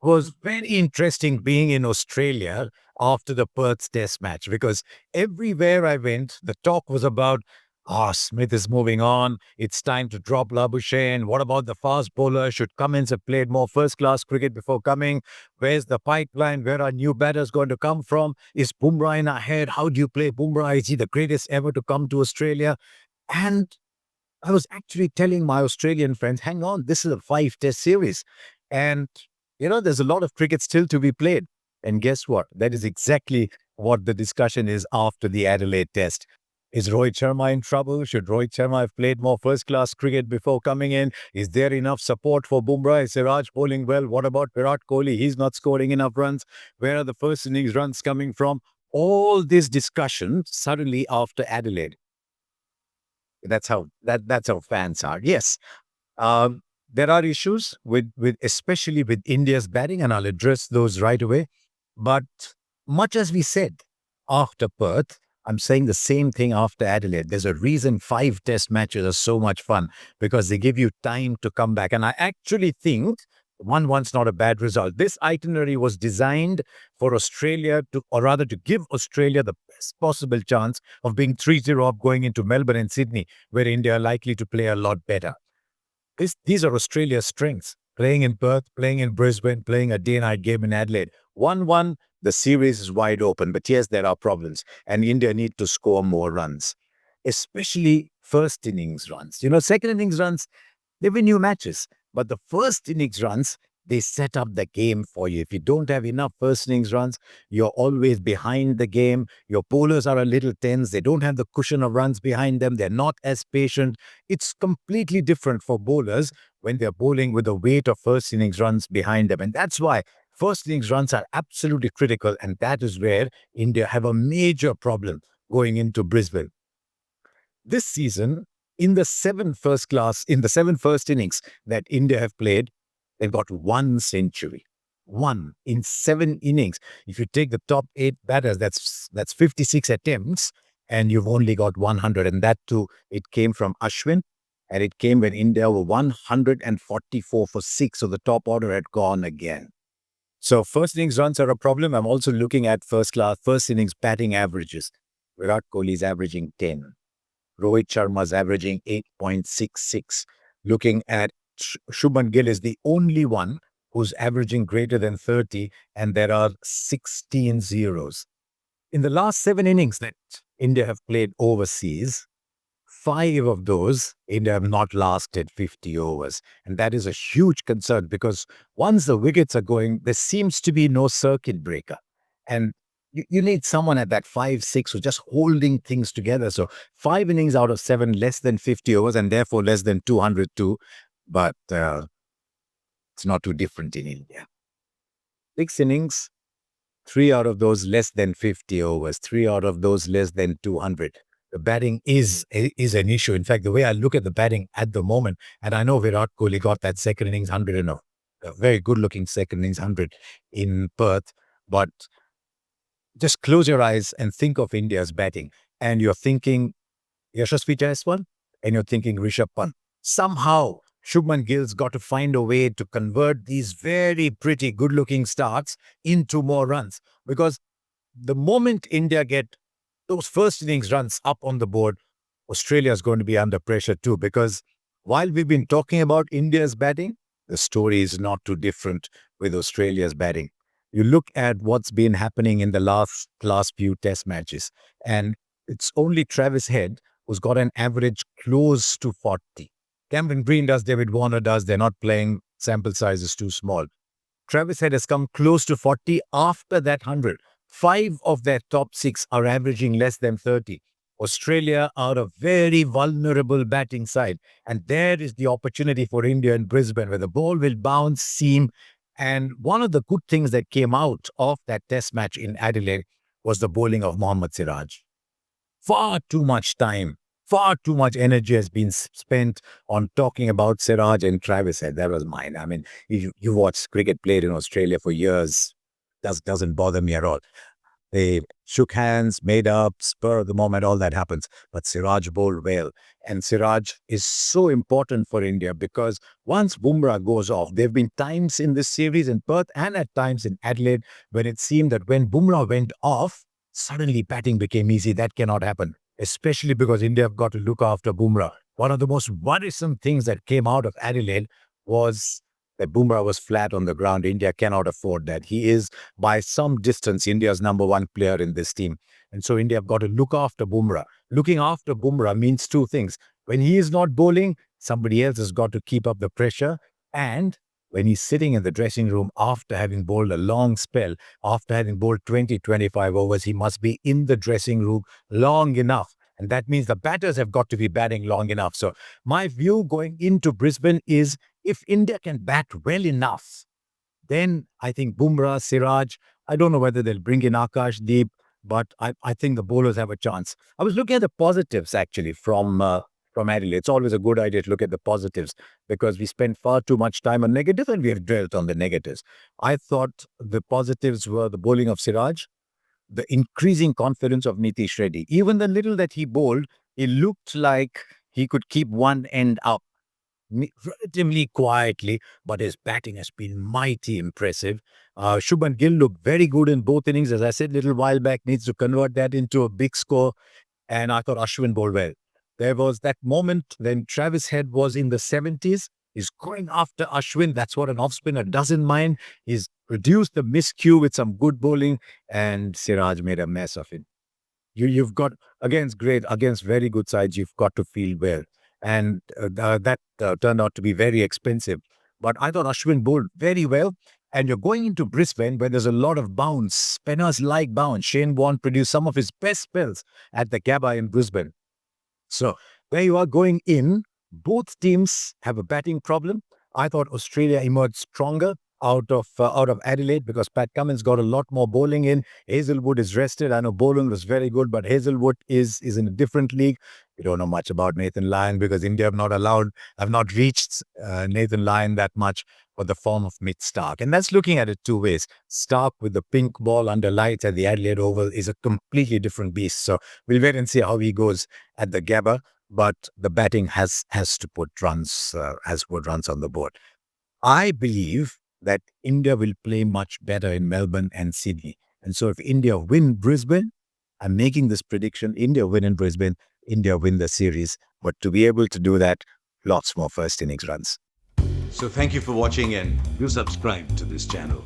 was very interesting being in Australia after the Perth Test match because everywhere I went, the talk was about, Smith is moving on. It's time to drop Labuschagne. What about the fast bowler? Should Cummins have played more first-class cricket before coming? Where's the pipeline? Where are new batters going to come from? Is Bumrah in our head? How do you play Bumrah? Is he the greatest ever to come to Australia? And I was actually telling my Australian friends, hang on, this is a 5 test series. And, there's a lot of cricket still to be played. And guess what? That is exactly what the discussion is after the Adelaide test. Is Rohit Sharma in trouble? Should Rohit Sharma have played more first-class cricket before coming in? Is there enough support for Bumrah? Is Siraj bowling well? What about Virat Kohli? He's not scoring enough runs. Where are the first innings runs coming from? All this discussion suddenly after Adelaide. That's how fans are. Yes, um, there are issues with especially with India's batting, and I'll address those right away. But much as we said after Perth, I'm saying the same thing after Adelaide. There's a reason 5 test matches are so much fun because they give you time to come back. And I actually think 1-1's not a bad result. This itinerary was designed for Australia to, or rather to give Australia the best possible chance of being 3-0 up going into Melbourne and Sydney, where India are likely to play a lot better. These are Australia's strengths. Playing in Perth, playing in Brisbane, playing a day-night game in Adelaide. 1-1, the series is wide open. But yes, there are problems. And India need to score more runs, especially first innings runs. Second innings runs, they win you matches. But the first innings runs, they set up the game for you. If you don't have enough first innings runs, you're always behind the game. Your bowlers are a little tense. They don't have the cushion of runs behind them. They're not as patient. It's completely different for bowlers when they're bowling with the weight of first innings runs behind them. And that's why first innings runs are absolutely critical. And that is where India have a major problem going into Brisbane. This season, in the seven first innings that India have played, they've got 1 century. One in 7 innings. If you take the top 8 batters, that's 56 attempts, and you've only got 100. And that too, it came from Ashwin, and it came when India were 144 for 6. So the top order had gone again. So first innings runs are a problem. I'm also looking at first innings batting averages. Virat Kohli is averaging 10. Rohit Sharma's averaging 8.66. Looking at Shubman Gill is the only one who's averaging greater than 30, and there are 16 zeros. In the last 7 innings that India have played overseas, 5 of those, India have not lasted 50 overs. And that is a huge concern because once the wickets are going, there seems to be no circuit breaker. And you need someone at that 5-6 who's just holding things together. So 5 innings out of 7, less than 50 overs, and therefore less than 200 too. But it's not too different in India. 6 innings, 3 out of those less than 50 overs, 3 out of those less than 200. The batting is an issue. In fact, the way I look at the batting at the moment, and I know Virat Kohli got that second innings 100 and a very good-looking second innings 100 in Perth, but just close your eyes and think of India's batting. And you're thinking Yashasvi Jaiswal and you're thinking Rishabh Pant. Somehow, Shubman Gill's got to find a way to convert these very pretty, good-looking starts into more runs. Because the moment India get those first innings runs up on the board, Australia is going to be under pressure too. Because while we've been talking about India's batting, the story is not too different with Australia's batting. You look at what's been happening in the last few test matches, and it's only Travis Head who's got an average close to 40. Cameron Green does, David Warner does, they're not playing, sample size is too small. Travis Head has come close to 40 after that 100. 5 of their top 6 are averaging less than 30. Australia are a very vulnerable batting side, and there is the opportunity for India in Brisbane where the ball will bounce, seam. And one of the good things that came out of that test match in Adelaide was the bowling of Mohammad Siraj. Far too much time, far too much energy has been spent on talking about Siraj and Travis Head. That was mine. I mean, you watch cricket played in Australia for years, doesn't bother me at all. They shook hands, made up, spur of the moment, all that happens. But Siraj bowled well. And Siraj is so important for India because once Bumrah goes off, there have been times in this series in Perth and at times in Adelaide when it seemed that when Bumrah went off, suddenly batting became easy. That cannot happen, especially because India have got to look after Bumrah. One of the most worrisome things that came out of Adelaide was that Bumrah was flat on the ground. India cannot afford that. He is, by some distance, India's number one player in this team. And so India have got to look after Bumrah. Looking after Bumrah means two things. When he is not bowling, somebody else has got to keep up the pressure. And when he's sitting in the dressing room after having bowled a long spell, after having bowled 20, 25 overs, he must be in the dressing room long enough. And that means the batters have got to be batting long enough. So my view going into Brisbane is if India can bat well enough, then I think Bumrah, Siraj, I don't know whether they'll bring in Akashdeep, but I think the bowlers have a chance. I was looking at the positives actually from Adelaide. It's always a good idea to look at the positives because we spend far too much time on negatives and we have dwelt on the negatives. I thought the positives were the bowling of Siraj, the increasing confidence of Nitish Reddy. Even the little that he bowled, it looked like he could keep one end up relatively quietly, but his batting has been mighty impressive. Shubman Gill looked very good in both innings. As I said a little while back, needs to convert that into a big score. And I thought Ashwin bowled well. There was that moment when Travis Head was in the 70s. He's going after Ashwin. That's what an off-spinner doesn't mind. He's reduced the miscue with some good bowling, and Siraj made a mess of it. You've got against very good sides. You've got to feel well, and that turned out to be very expensive. But I thought Ashwin bowled very well. And you're going into Brisbane where there's a lot of bounce. Spinners like bounce. Shane Warne produced some of his best spells at the Gabba in Brisbane. So where you are going in, both teams have a batting problem. I thought Australia emerged stronger out of Adelaide because Pat Cummins got a lot more bowling in. Hazelwood is rested. I know bowling was very good, but Hazelwood is in a different league. We don't know much about Nathan Lyon because India have not reached Nathan Lyon that much for the form of Mitch Stark. And that's looking at it two ways. Stark with the pink ball under lights at the Adelaide Oval is a completely different beast. So we'll wait and see how he goes at the Gabba. But the batting has to put runs, has put runs on the board. I believe that India will play much better in Melbourne and Sydney. And so if India win Brisbane, I'm making this prediction, India win in Brisbane, India win the series. But to be able to do that, lots more first innings runs. So thank you for watching and do subscribe to this channel.